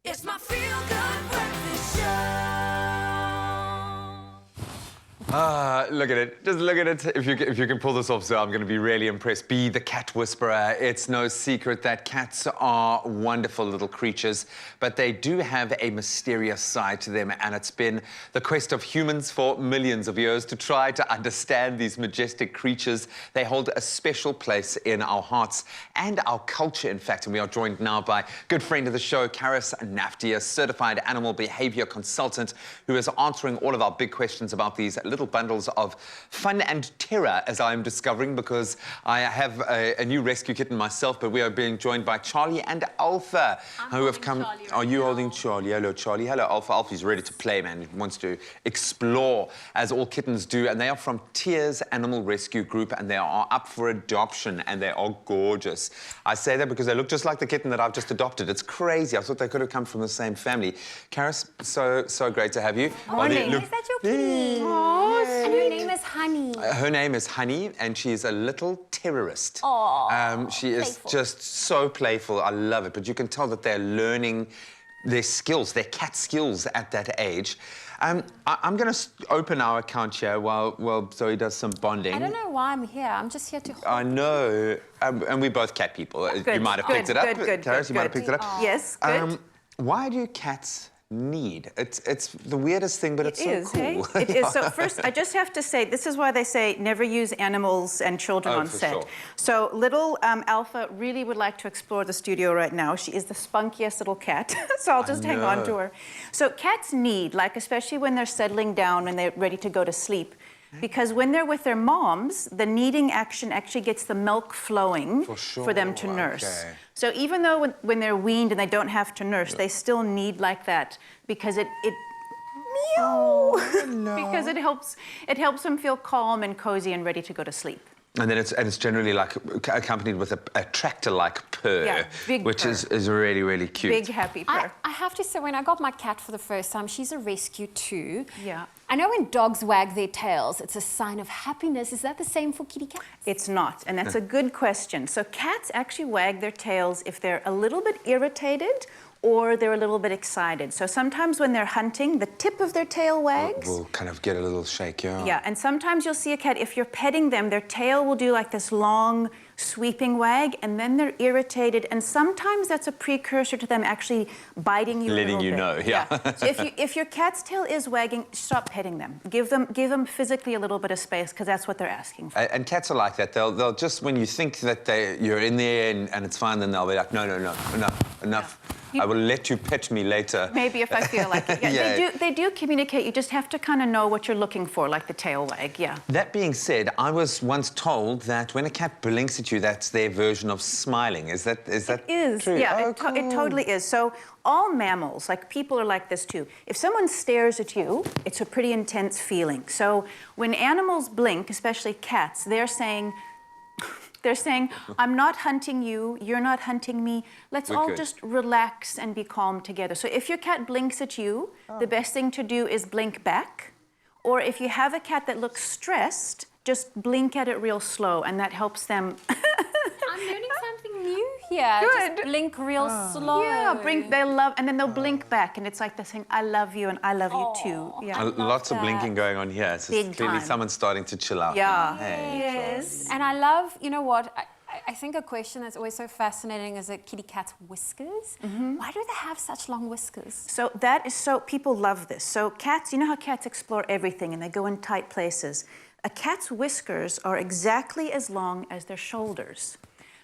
It's my feel-good breakfast show. Look at it. Just look at it. If you can pull this off, so I'm going to be really impressed. Be the cat whisperer. It's no secret that cats are wonderful little creatures, but they do have a mysterious side to them, and it's been the quest of humans for millions of years to try to understand these majestic creatures. They hold a special place in our hearts and our culture, in fact, and we are joined now by good friend of the show, Karis Nafti, a certified animal behavior consultant who is answering all of our big questions about these little bundles of fun and terror, as I am discovering, because I have a new rescue kitten myself, but we are being joined by Charlie and Alpha, who have come. Charlie Are you holding Charlie? Hello, Charlie. Hello, Alpha. Alpha's ready to play, man. He wants to explore, as all kittens do, and they are from Tears Animal Rescue Group, and they are up for adoption, and they are gorgeous. I say that because they look just like the kitten that I've just adopted. It's crazy. I thought they could have come from the same family. Karis, so great to have you. Morning. Is that your kitty? And her name is Honey. Her name is Honey, and she is a little terrorist. Aww, she is playful. just so playful. I love it. But you can tell that they're learning their skills, their cat skills at that age. I'm going to open our account here while Zoe does some bonding. I don't know why I'm here. I'm just here to hold. I know. And we're both cat people. You might have picked it up. Karis, you might have picked it up. Yes, good. Why do cats need? It's the weirdest thing, but it's so cool. It is. So first, I just have to say, this is why they say never use animals and children on for set. sure. So little Alpha really would like to explore the studio right now. She is the spunkiest little cat, so I'll just hang on to her. So cats need, like especially when they're settling down and they're ready to go to sleep, because when they're with their moms, the kneading action actually gets the milk flowing for them to nurse. Okay. So even though when they're weaned and they don't have to nurse, they still need like that because it because it helps them feel calm and cozy and ready to go to sleep. And then it's generally like accompanied with a tractor-like purr, which purr. is really, really cute. Big happy purr. I have to say, when I got my cat for the first time, she's a rescue too. Yeah. I know when dogs wag their tails, it's a sign of happiness. Is that the same for kitty cats? It's not, and that's a good question. So cats actually wag their tails if they're a little bit irritated or they're a little bit excited. So sometimes when they're hunting, the tip of their tail wags. We'll kind of get a little shake, yeah. Yeah, and sometimes you'll see a cat, if you're petting them, their tail will do like this long, sweeping wag, and then they're irritated, and sometimes that's a precursor to them actually biting you a little bit. Letting you know, yeah. So if your cat's tail is wagging, stop petting them. Give them physically a little bit of space, because that's what they're asking for. And cats are like that. They'll just, when you think that you're in there and it's fine, then they'll be like, no, enough. I will let you pet me later. Maybe if I feel like it. Yeah, They do communicate. You just have to kind of know what you're looking for, like the tail wag, yeah. That being said, I was once told that when a cat blinks at you, that's their version of smiling. Is that It is, true? yeah, Oh, it totally is. So all mammals, like people, are like this too. If someone stares at you, it's a pretty intense feeling. So when animals blink, especially cats, they're saying, I'm not hunting you, you're not hunting me. Let's all just relax and be calm together. So if your cat blinks at you, the best thing to do is blink back. Or if you have a cat that looks stressed, just blink at it real slow, and that helps them. I'm learning something new here. Good. Just blink real slow. Yeah, and then they'll blink back, and it's like they're saying, I love you, and I love you too. Yeah. Lots of blinking going on here. So Big clearly time. someone's starting to chill out. Yeah. Hey, Yes. And I love, you know what, I think a question that's always so fascinating is a kitty cat's whiskers. Why do they have such long whiskers? So people love this. So cats, you know how cats explore everything and they go in tight places. A cat's whiskers are exactly as long as their shoulders,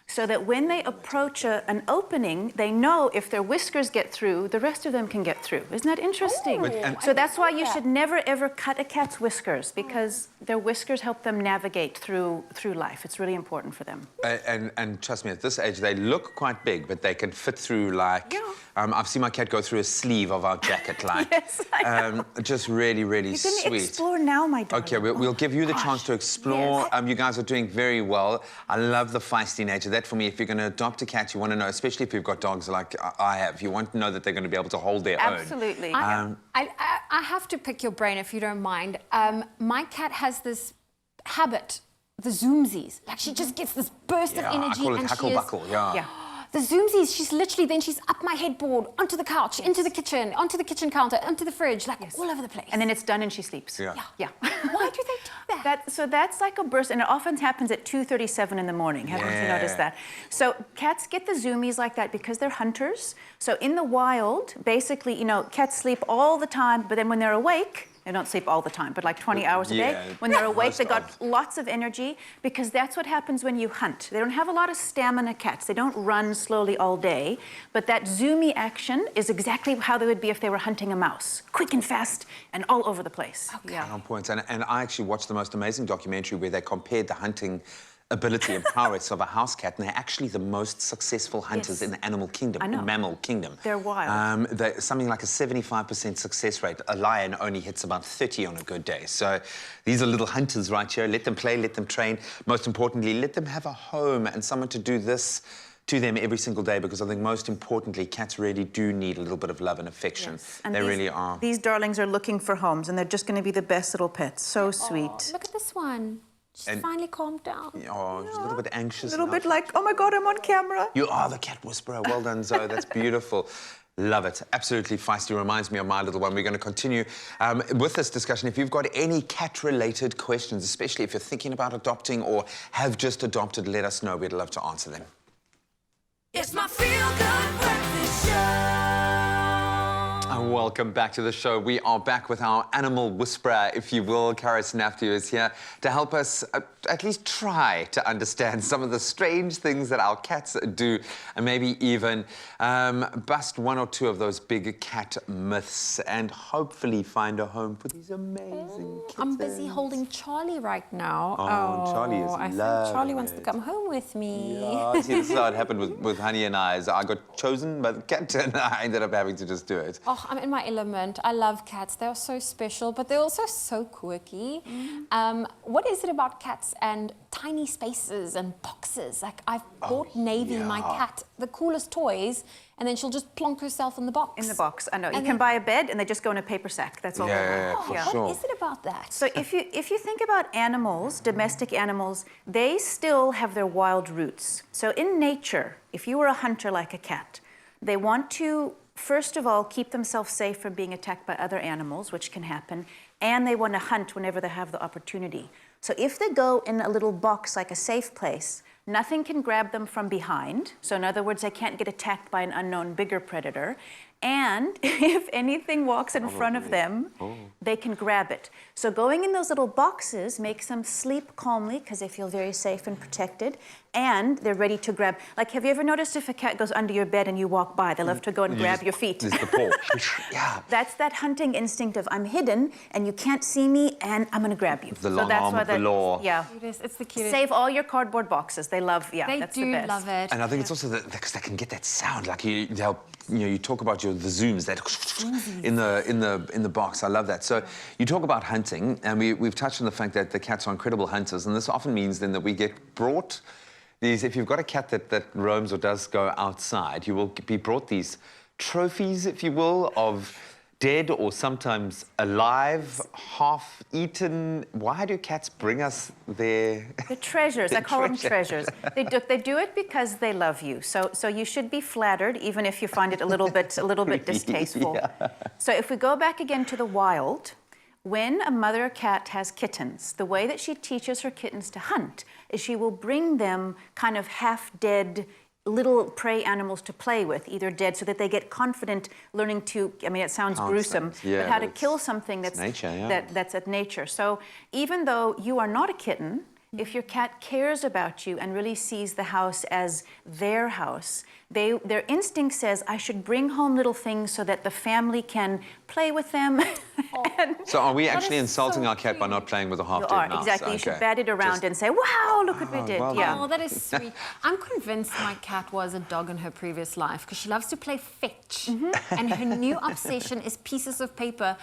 so that when they approach an opening, they know if their whiskers get through, the rest of them can get through. Isn't that interesting? So that's why you should never, ever cut a cat's whiskers, because their whiskers help them navigate through life. It's really important for them. And trust me, at this age, they look quite big, but they can fit through, like... I've seen my cat go through a sleeve of our jacket, like... Yes, I know. Just really, really You can sweet. explore now, my darling. Okay, we'll give you the chance to explore. Yes. You guys are doing very well. I love the feisty nature. That, for me, if you're going to adopt a cat, you want to know, especially if you've got dogs like I have, you want to know that they're going to be able to hold their own. Absolutely. I have to pick your brain, if you don't mind. My cat has this habit, the zoomsies. Like, she just gets this burst of energy. I call it and huckle-buckle, yeah. The Zoomsies, she's up my headboard, onto the couch, into the kitchen, onto the kitchen counter, onto the fridge, like all over the place. And then it's done and she sleeps. Yeah. Yeah. Why do they do that? So that's like a burst, and it often happens at 2:37 in the morning. Haven't you noticed that? So cats get the zoomies like that because they're hunters. So in the wild, basically, you know, cats sleep all the time, but then when they're awake, they don't sleep all the time, but like 20 hours a day. When they're awake, they got lots of energy because that's what happens when you hunt. They don't have a lot of stamina, cats. They don't run slowly all day, but that zoomy action is exactly how they would be if they were hunting a mouse. Quick and fast and all over the place. Okay. Yeah. On point. And I actually watched the most amazing documentary where they compared the hunting ability and prowess of a house cat, and they're actually the most successful hunters in the animal kingdom, I know. mammal kingdom. They're wild. Something like a 75% success rate. A lion only hits about 30 on a good day. So these are little hunters right here. Let them play, let them train. Most importantly, let them have a home and someone to do this to them every single day, because I think most importantly, cats really do need a little bit of love and affection. And they these, really are. These darlings are looking for homes, and they're just going to be the best little pets. So sweet. Look at this one. She's finally calmed down. Oh, just a little bit anxious. A little bit like, oh my God, I'm on camera. You are the cat whisperer. Well done, Zoe. That's beautiful. Love it. Absolutely feisty. Reminds me of my little one. We're going to continue with this discussion. If you've got any cat-related questions, especially if you're thinking about adopting or have just adopted, let us know. We'd love to answer them. It's my feel-good breakfast show. And welcome back to the show. We are back with our animal whisperer, if you will. Karis Naftu is here to help us at least try to understand some of the strange things that our cats do, and maybe even bust one or two of those big cat myths and hopefully find a home for these amazing kittens. I'm busy holding Charlie right now. Oh, Charlie is I think loving Charlie wants to it. come home with me. Oh, see, this is how it happened with Honey and I. I got chosen by the cat and I ended up having to just do it. Oh, I'm in my element. I love cats. They are so special, but they're also so quirky. What is it about cats and tiny spaces and boxes? Like, I've bought Navy, my cat, the coolest toys, and then she'll just plonk herself in the box. In the box, I know. You And can then- buy a bed and they just go in a paper sack. That's all they Yeah, want. for sure. What is it about that? So if you think about animals, domestic animals, they still have their wild roots. So in nature, if you were a hunter like a cat, they want to, first of all, keep themselves safe from being attacked by other animals, which can happen, and they want to hunt whenever they have the opportunity. So if they go in a little box like a safe place, nothing can grab them from behind. So in other words, they can't get attacked by an unknown bigger predator. And if anything walks in front of them, they can grab it. So going in those little boxes makes them sleep calmly because they feel very safe and protected, and they're ready to grab. Like, have you ever noticed if a cat goes under your bed and you walk by, they love to go and grab your feet? Just the paw. Yeah. That's that hunting instinct of I'm hidden and you can't see me and I'm going to grab you. The long arm of the law. Yeah. It's the cutest. Save all your cardboard boxes. They love, They that's do the best. love it. And I think it's also because they can get that sound, like you talk about the zooms that in the box. I love that. So you talk about hunting, and we've touched on the fact that the cats are incredible hunters, and this often means then that we get brought these. If you've got a cat that roams or does go outside, you will be brought these trophies, if you will, of dead or sometimes alive, half-eaten. Why do cats bring us their... The treasures, I call them treasures. They do it because they love you. So you should be flattered, even if you find it a little bit distasteful. Yeah. So if we go back again to the wild, when a mother cat has kittens, the way that she teaches her kittens to hunt is she will bring them kind of half-dead little prey animals to play with, either dead, so that they get confident learning to, I mean, it sounds gruesome, Yeah, but how to but kill something that's nature, yeah. that's at nature. So even though you are not a kitten, if your cat cares about you and really sees the house as their house, their instinct says, I should bring home little things so that the family can play with them. So are we actually is insulting so our cat by not playing with a You half-dead are, mouse? exactly. You should Okay. bat it around and say, wow, look what we did. well Yeah. Oh, that is sweet. I'm convinced my cat was a dog in her previous life because she loves to play fetch. And her new obsession is pieces of paper.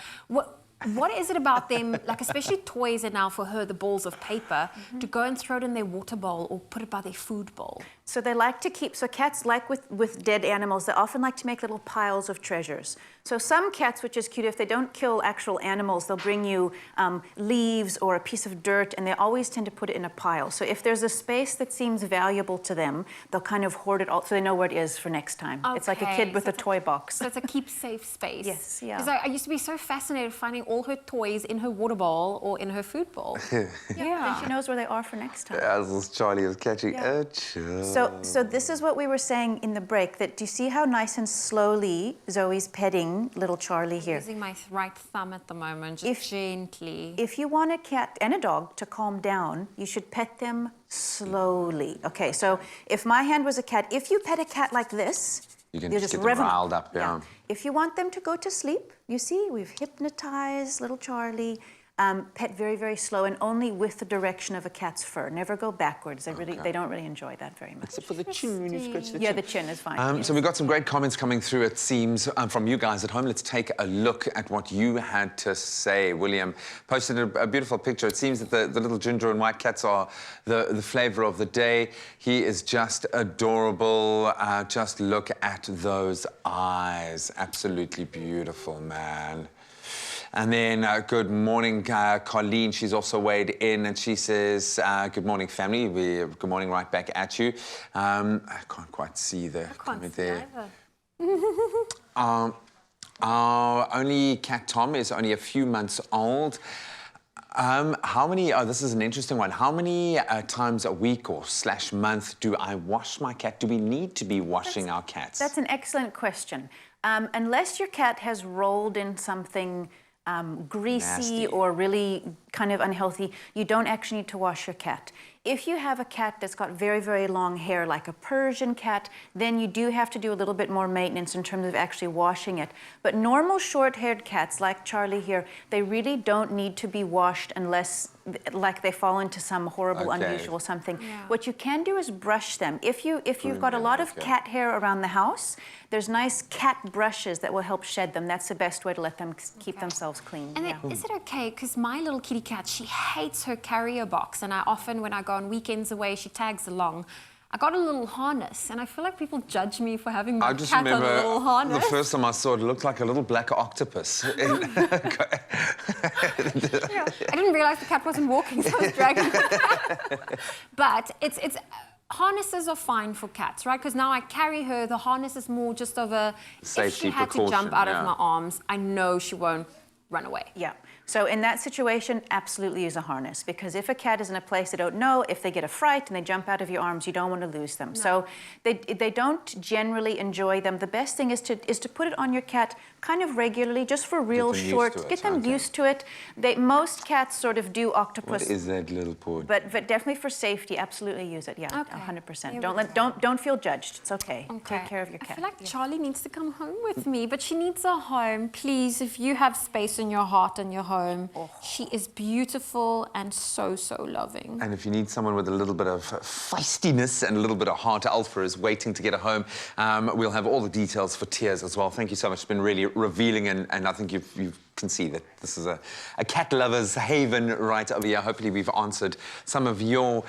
What is it about them, like especially toys are now for her, the balls of paper, to go and throw it in their water bowl or put it by their food bowl? So they like to keep, so cats, like with dead animals, they often like to make little piles of treasures. So some cats, which is cute, if they don't kill actual animals, they'll bring you leaves or a piece of dirt, and they always tend to put it in a pile. So if there's a space that seems valuable to them, they'll kind of hoard it all so they know where it is for next time. Okay. It's like a kid with a toy box. So it's a keep safe space. Yes, yeah. Because I used to be so fascinated finding all her toys in her water bowl or in her food bowl. Then she knows where they are for next time. As Charlie is catching Yeah. a chill. So this is what we were saying in the break, that do you see how nice and slowly Zoe's petting little Charlie here? Using my right thumb at the moment, just gently. If you want a cat and a dog to calm down, you should pet them slowly. Okay, so if my hand was a cat, if you pet a cat like this, You can you're just get rev them 'em riled up, yeah. If you want them to go to sleep, you see, we've hypnotized little Charlie. Pet very, very slow and only with the direction of a cat's fur. Never go backwards. They don't really enjoy that very much. Except for the chin, when you scratch the Yeah, chin. the chin is fine. So we've got some great comments coming through, it seems, from you guys at home. Let's take a look at what you had to say. William posted a beautiful picture. It seems that the little ginger and white cats are the flavour of the day. He is just adorable. Just look at those eyes. Absolutely beautiful, man. And then, good morning, Colleen. She's also weighed in, and she says, good morning, family. Good morning right back at you. I can't quite see the comment there. Our only cat, Tom, is only a few months old. How many, this is an interesting one. How many times a week or / month do I wash my cat? Do we need to be washing our cats? That's an excellent question. Unless your cat has rolled in something greasy Nasty. or really kind of unhealthy, you don't actually need to wash your cat. If you have a cat that's got very, very long hair, like a Persian cat, then you do have to do a little bit more maintenance in terms of actually washing it. But normal short-haired cats, like Charlie here, they really don't need to be washed unless, like, they fall into some horrible, unusual something. Yeah. What you can do is brush them. If you've got a lot of cat hair around the house, there's nice cat brushes that will help shed them. That's the best way to let them keep themselves clean. And then, is it okay? Because my little kitty cat, she hates her carrier box, and I often, when I go on weekends away, she tags along. I got a little harness, and I feel like people judge me for having my I just cat on a remember little harness. the first time I saw it, it looked like a little black octopus. I didn't realize the cat wasn't walking, so I was dragging it. But it's harnesses are fine for cats, right? Because now I carry her, the harness is more just of a, Safety if she had to jump precaution, out yeah. of my arms, I know she won't run away. Yeah. So in that situation, absolutely use a harness, because if a cat is in a place they don't know, if they get a fright and they jump out of your arms, you don't want to lose them. No. So they don't generally enjoy them. The best thing is to put it on your cat kind of regularly, just for real short. Get them used to it. Most cats sort of do octopus. What is that little paw? But definitely for safety, absolutely use it. Yeah, Okay. 100%. Don't feel judged. It's okay. Take care of your cat. I feel like Charlie needs to come home with me, but she needs a home. Please, if you have space in your heart and your home, she is beautiful and so, so loving. And if you need someone with a little bit of feistiness and a little bit of heart, Alpha is waiting to get a home. We'll have all the details for Tears as well. Thank you so much. It's been really revealing, and I think you can see that this is a cat lover's haven right over here. Hopefully we've answered some of your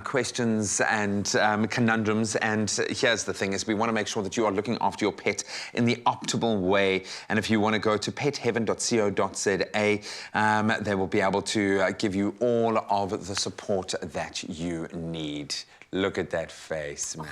questions and conundrums. And here's the thing, is we want to make sure that you are looking after your pet in the optimal way. And if you want to go to petheaven.co.za, they will be able to give you all of the support that you need. Look at that face, man.